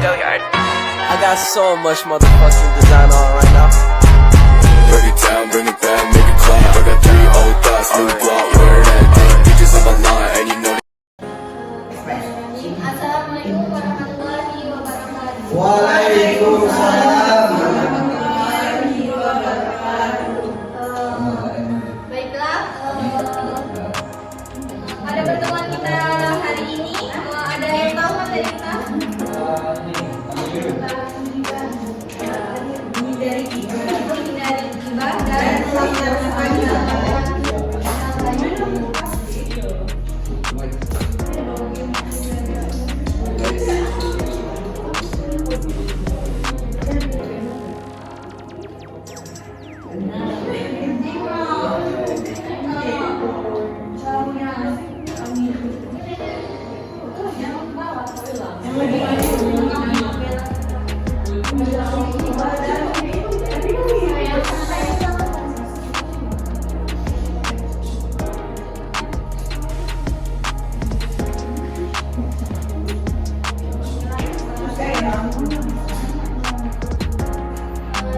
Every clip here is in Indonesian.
I got so much motherfucking design on right now. Break it down, bring it back, make it clap. I got 3 old thoughts, new block, where that thing. Bitches on my line, and you know. Assalamualaikum warahmatullahi wabarakatuh. Waalaikumsalam. Baiklah, pada pertemuan kita hari ini ada yang tahu materi kita? Menghindari gibah dan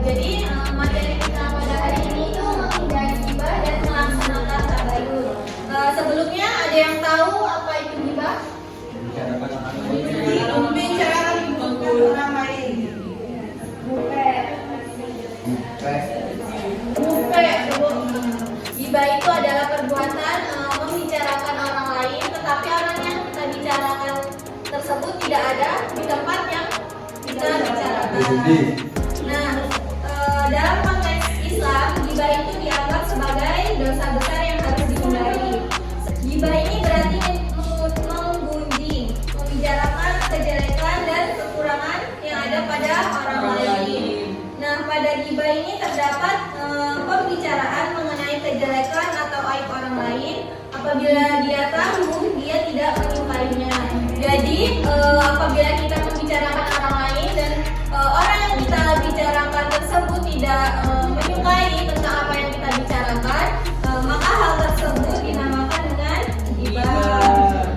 jadi materi kita pada hari ini itu menghindari gibah dan melaksanakan tabayun. Sebelumnya ada yang tahu apa itu gibah? Membicarakan orang lain. Gibah itu adalah perbuatan membicarakan orang lain, tetapi orang yang kita bicarakan tersebut tidak ada di tempat yang kita bicarakan. Nah, dalam konteks Islam, gibah itu dianggap sebagai dosa besar yang harus dihindari. Gibah ini berarti menggunjing, membicarakan kejelekan dan kekurangan yang ada pada orang lain. Nah, pada gibah ini terdapat pembicaraan mengenai kejelekan atau aib orang lain. Apabila dia tahu, dia tidak menyukainya. Jadi, apabila kita membicarakan orang lain dan orang yang kita bicarakan tersebut tidak menyukai tentang apa yang kita bicarakan, maka hal tersebut dinamakan dengan gibah.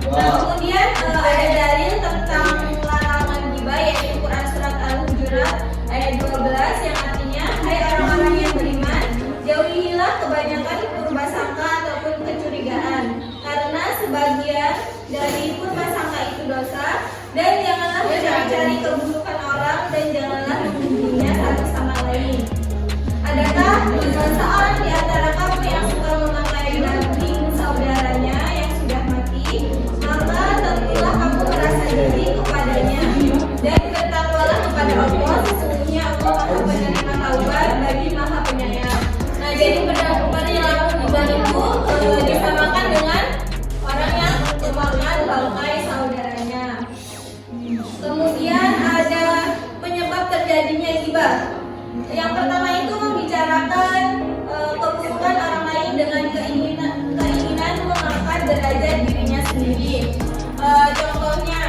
Nah, kemudian ada dalil tentang larangan gibah, yaitu Quran surat Al-Hujurat ayat 12 yang artinya, hai orang-orang yang beriman, jauhilah kebanyakan purbasangka ataupun kecurigaan, karena sebagian dari purbasangka itu dosa, dan janganlah mencari keburukan orang, dan janganlah membunuhnya satu sama lain. Adakah seseorang di antara kamu yang suka memakai daging saudaranya yang sudah mati? Maka tentulah kamu merasa jijik kepadanya, dan bertakwalah kepada Allah, sesungguhnya Allah Maha Penerima Taubat bagi Maha Penyayang. Nah, jadi perilaku gibah itu disamakan dengan orang yang memakan bangkai saudaranya. Kemudian ada penyebab terjadinya gibah. Yang pertama itu membicarakan keburukan orang lain dengan keinginan mengangkat derajat dirinya sendiri. Contohnya,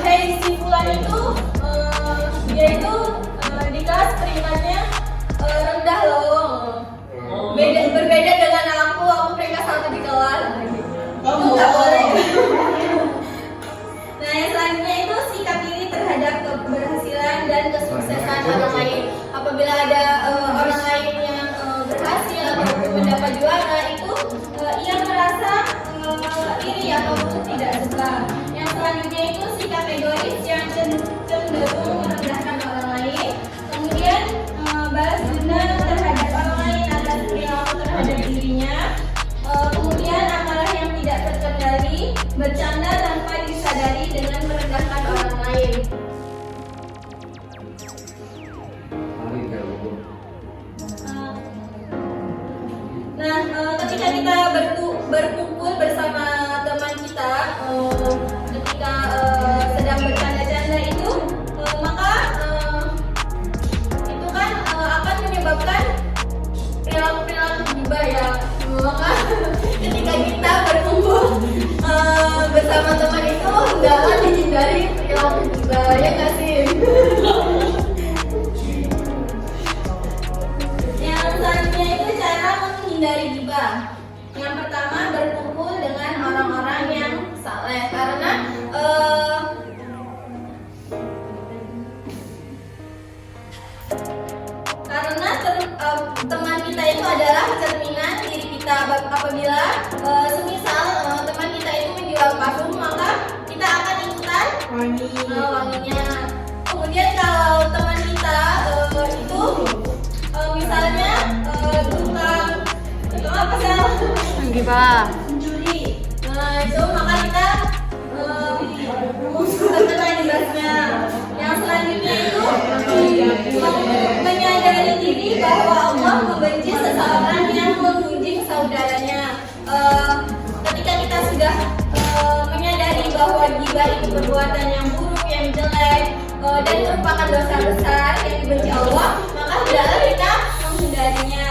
hey si fulan itu dia itu di kelas peringkatnya rendah loh. Berbeda dengan aku peringkat 1 di kelas. Itu nggak boleh. Nah, yang selanjutnya itu sikap iri terhadap keberhasilan dan kesuksesan orang lain. Apabila ada orang lain yang berhasil atau mendapat juara, itu ia merasa iri ataupun tidak suka. Yang selanjutnya itu sikap egois yang cenderung merendahkan orang lain. Kemudian balas dendam terhadap orang lain atas perilaku terhadap dirinya. Kemudian amarah yang tidak terkendali, bercanda tanpa disadari dengan merendahkan orang lain. Nah, ketika kita berkumpul bersama teman kita, ketika sedang bercanda-canda itu, maka itu kan akan menyebabkan perilaku gibah ya. Maka ketika kita berkumpul bersama teman itu, jangan dihindari perilaku gibah, ya nggak sih? Yang selanjutnya itu cara menghindari gibah. Yang pertama, berkumpul dengan orang-orang yang saleh, karena wanginya. Kemudian kalau teman kita itu misalnya tukang apa sih? Gibah. Mencuri. Nah itu maka kita terkena jelasnya. Yang selanjutnya itu menyadari diri bahwa Allah membenci seseorang yang menggunjing saudaranya. Ketika kita sudah menyadari bahwa gibah itu perbuatan yang buruk, yang jelek, dan merupakan dosa besar yang dibenci Allah, maka hendaklah kita menghindarinya.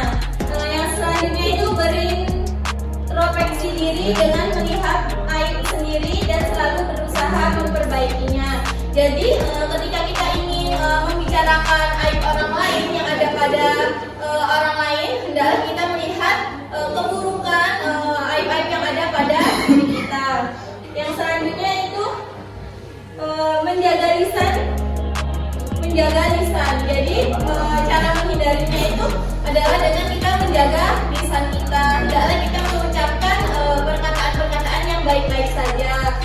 Yang selanjutnya itu berintrospeksi diri dengan melihat aib sendiri dan selalu berusaha memperbaikinya. Jadi ketika kita ingin membicarakan aib orang lain yang ada pada orang lain, hendaklah kita melihat keburukan aib-aib yang ada pada diri kita. Yang selanjutnya itu menjaga lisan. Jadi cara menghindarinya itu adalah dengan kita menjaga lisan kita. Hendaklah kita mengucapkan perkataan-perkataan yang baik-baik saja.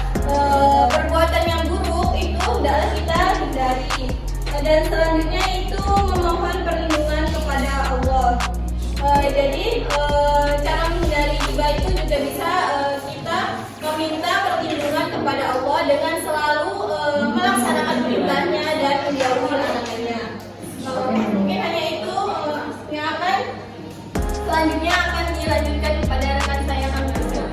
Perbuatan yang buruk itu hendaklah kita hindari. Dan selanjutnya itu memohon perlindungan kepada Allah. Jadi cara menghindari gibah itu juga bisa kita meminta perlindungan kepada Allah dengan selalu melaksanakan perintahnya dan menjauhi larangannya. Mungkin hanya itu yang akan selanjutnya akan dilanjutkan kepada rekan saya Kang Nasir.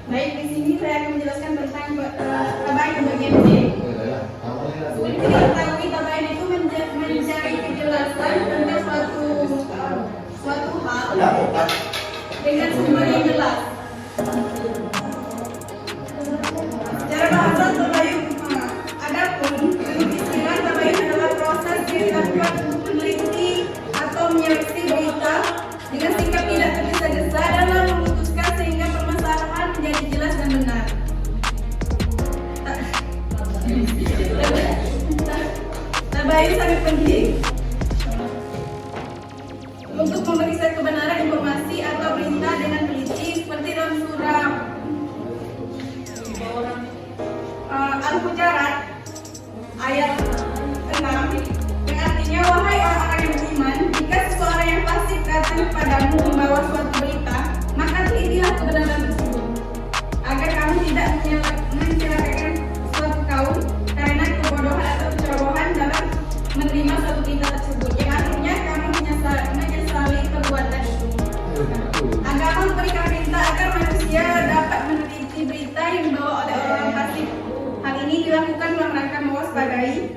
Baik, di sini saya akan menjelaskan tentang tabain bagian B. Seperti kita ketahui, tabain itu mencari kejelasan tentang suatu hal dengan sumber yang jelas. Secara bahasa tabayun, adapun istilah tabayun adalah proses yang dilakukan untuk meneliti atau menyeleksi berita dengan sikap tidak tergesa-gesa dalam memutuskan sehingga permasalahan menjadi jelas dan benar. Tabayun sangat penting untuk memeriksa kebenaran informasi atau berita dengan teliti, seperti dalam surah Al-Hujurat ayat 6 yang artinya, wahai orang-orang yang beriman, jika seseorang yang fasik datang kepadamu membawa suatu berita, maka telitilah kebenaran tersebut agar kamu tidak mencelakakan suatu kaum karena kebodohan atau kecerobohan dalam menerima suatu berita tersebut, yang artinya kamu menyesali perbuatan itu. Agama memberikan perintah agar manusia dapat meneliti berita yang dibawa oleh orang fasik. Hal ini dilakukan dalam rangka mewaspadai.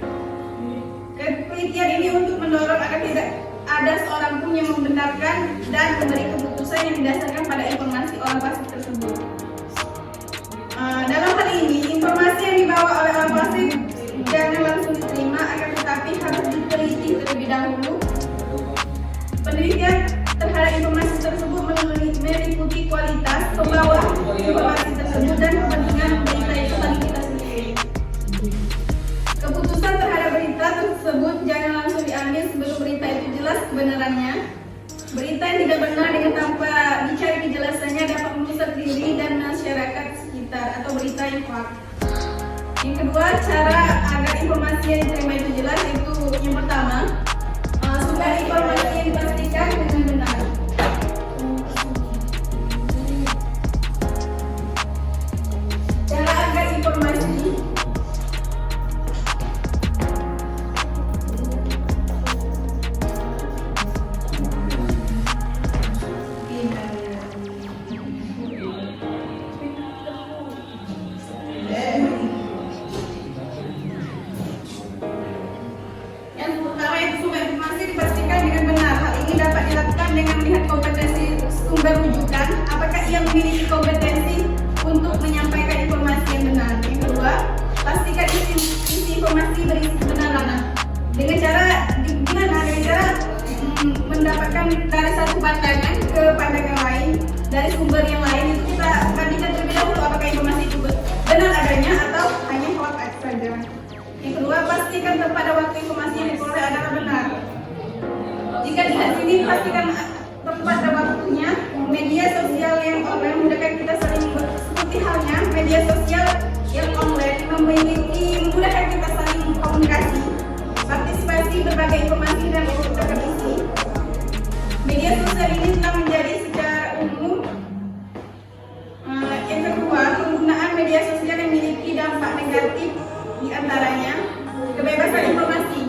Penelitian ini untuk mendorong agar tidak ada seorang pun yang membenarkan dan memberi keputusan yang didasarkan pada informasi orang fasik tersebut. Dalam hal ini, informasi yang dibawa oleh orang fasik jangan langsung diterima, akan tetapi harus diteliti terlebih dahulu. Penelitian terhadap informasi tersebut meliputi kualitas pembawa informasi tersebut dan kepentingan berita itu bagi kita sendiri. Keputusan terhadap berita tersebut jangan langsung diambil sebelum berita itu jelas kebenarannya. Berita yang tidak benar dengan tanpa dicari kejelasannya dapat merusak diri dan masyarakat sekitar atau berita yang hoax. Yang kedua, cara agar informasi yang diterima itu jelas, yaitu yang pertama, sumber informasi yang dipastikan dengan benar. Cara agar informasi dengan melihat kompetensi sumber rujukan, apakah ia memiliki kompetensi untuk menyampaikan informasi yang benar. Yang kedua, pastikan isi informasi berisi kebenaran. Dengan cara mendapatkan dari satu pandangan ke pandangan lain, dari sumber yang lain, itu kita bandingkan terlebih dahulu apakah informasi itu benar adanya atau hanya hoax saja. Yang kedua, pastikan pada waktu informasi yang diperoleh adalah benar. Jika dilihat sini ini pastikan tepat dan waktunya. Media sosial yang online memudahkan kita saling seperti halnya media sosial yang online memudahkan kita saling komunikasi, partisipasi berbagai informasi dan terkendisi. Media sosial ini telah menjadi secara umum. Yang kedua, penggunaan media sosial yang memiliki dampak negatif diantaranya kebebasan informasi.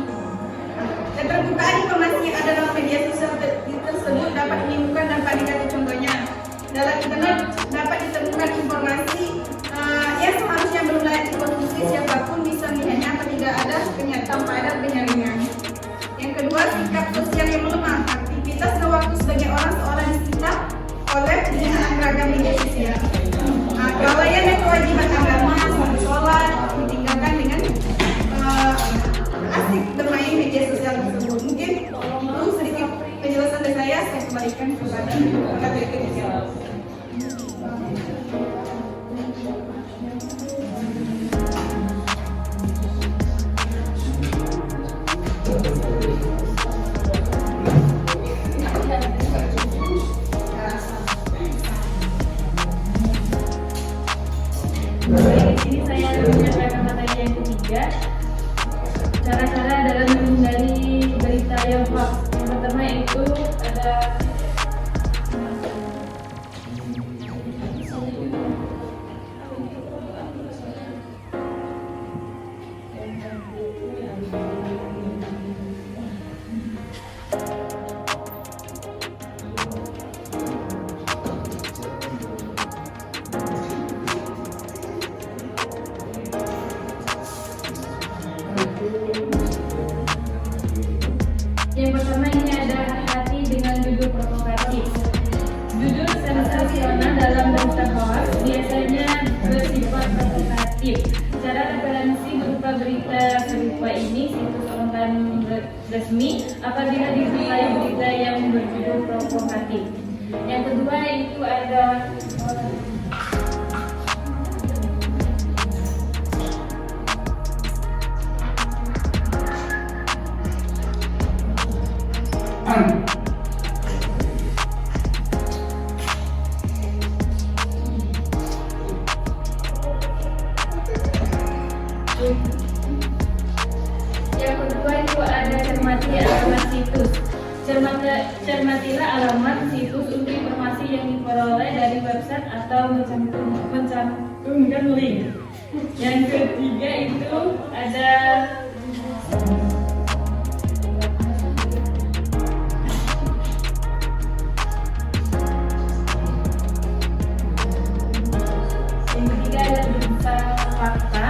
Keterbukaan informasi yang ada dalam media sosial tersebut dapat menimbulkan dampak negatif. Contohnya, dalam internet dapat ditemukan informasi yang seharusnya belum layak dikonsumsi siapapun bisa melihatnya apa tidak ada pernyataan pada penyaringan. Yang kedua, sikap sosial yang melemah. Aktivitas dan waktu sebagai orang seorang disita oleh penggunaan ragam media sosial. Kelalaian dan kewajiban agama seperti sholat ditinggalkan dengan asik bermain media sosial tersebut. Mungkin itu sedikit penjelasan dari saya kembalikan kepada materi kerja. Di sini saya menyatakan materi yang ketiga, cara-cara dalam menghindari berita yang hoax. Yang pertama itu ada yang pertama ini ada hati dengan judul provokatif. Judul sensasional dalam berita hoax biasanya bersifat provokatif. Cara referensi berupa berita serupa ini situs online resmi apabila disertai berita yang berjudul provokatif. Yang kedua itu ada cermati alamat situs. Cermatilah alamat situs untuk informasi yang diperoleh dari website atau mencantumkan link. Yang ketiga itu ada berita fakta.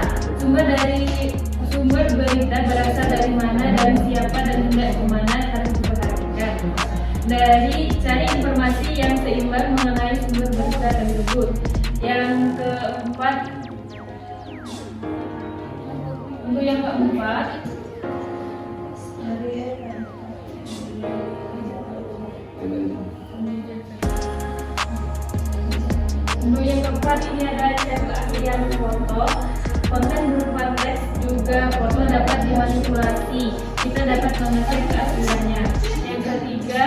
Sumber berita berasal dari mana dan siapa dan hendak kemana harus diperhatikan. Cari informasi yang seimbang mengenai sumber berita tersebut. Yang keempat, ini ada cek keaslian foto. Konten berupa teks juga foto dapat dimanipulasi. Kita dapat mengecek keasliannya. Yang ketiga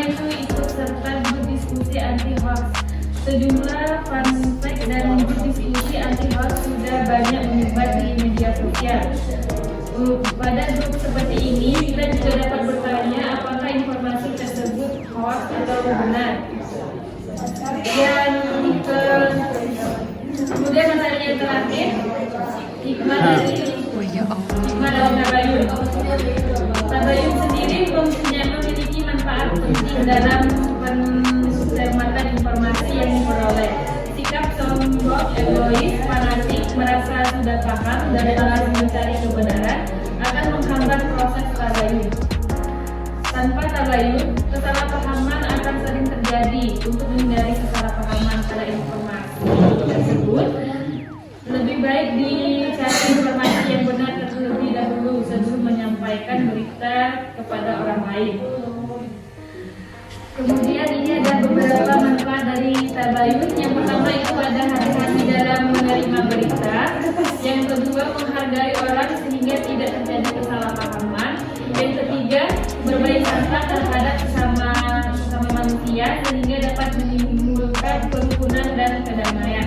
ini ikut serta grup diskusi anti hoax. Sejumlah fun fact dan grup diskusi anti hoax sudah banyak menyebar di media sosial. Pada grup seperti ini kita juga dapat bertanya apakah informasi tersebut hoax atau benar. Kemudian materi yang terakhir, hikmah dalam tabayun. Tabayun sendiri memiliki manfaat penting dalam pencermatan informasi yang diperoleh. Sikap sombong, egois, fanatik, merasa sudah paham dan malas mencari kebenaran akan menghambat proses tabayun. Tanpa tabayun, kesalahpahaman akan sering terjadi. Untuk menghindari kesalahpahaman pada informasi dicari informasi yang benar terlebih dahulu sebelum menyampaikan berita kepada orang lain. Kemudian ini ada beberapa manfaat dari tabayun. Yang pertama itu ada hati-hati dalam menerima berita. Yang kedua, menghargai orang sehingga tidak terjadi kesalahpahaman. Yang ketiga, berbaik sangka terhadap sesama manusia sehingga dapat menimbulkan kerukunan dan kedamaian.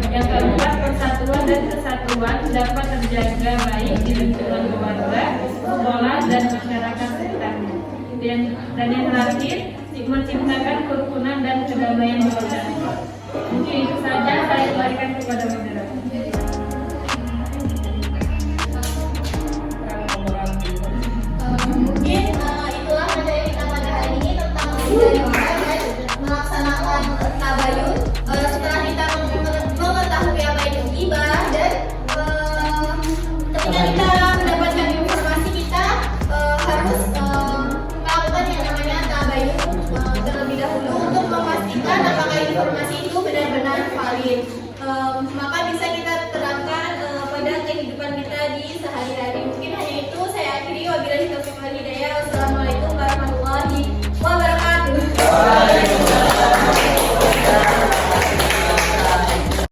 Yang keempat, persatuan dan kesatuan dapat terjaga baik di lingkungan keluarga, sekolah, dan masyarakat sekitarnya. Dan yang terakhir, menciptakan kerukunan dan kedamaian di masyarakat. Mungkin itu saja saya kembalikan kepada moderator. Mungkin itulah materi kita pada hari ini tentang menerima dan melaksanakan tabayun. Setelah kita mengetahui apa itu ghibah dan ketika kita mendapatkan informasi, kita harus melakukan yang namanya tabayun terlebih dahulu untuk memastikan apakah informasi itu benar-benar valid. Maka bisa kita terapkan pada kehidupan kita di sehari-hari. Mungkin hanya itu, saya akhiri. Wabillahi taufiq wal hidayah.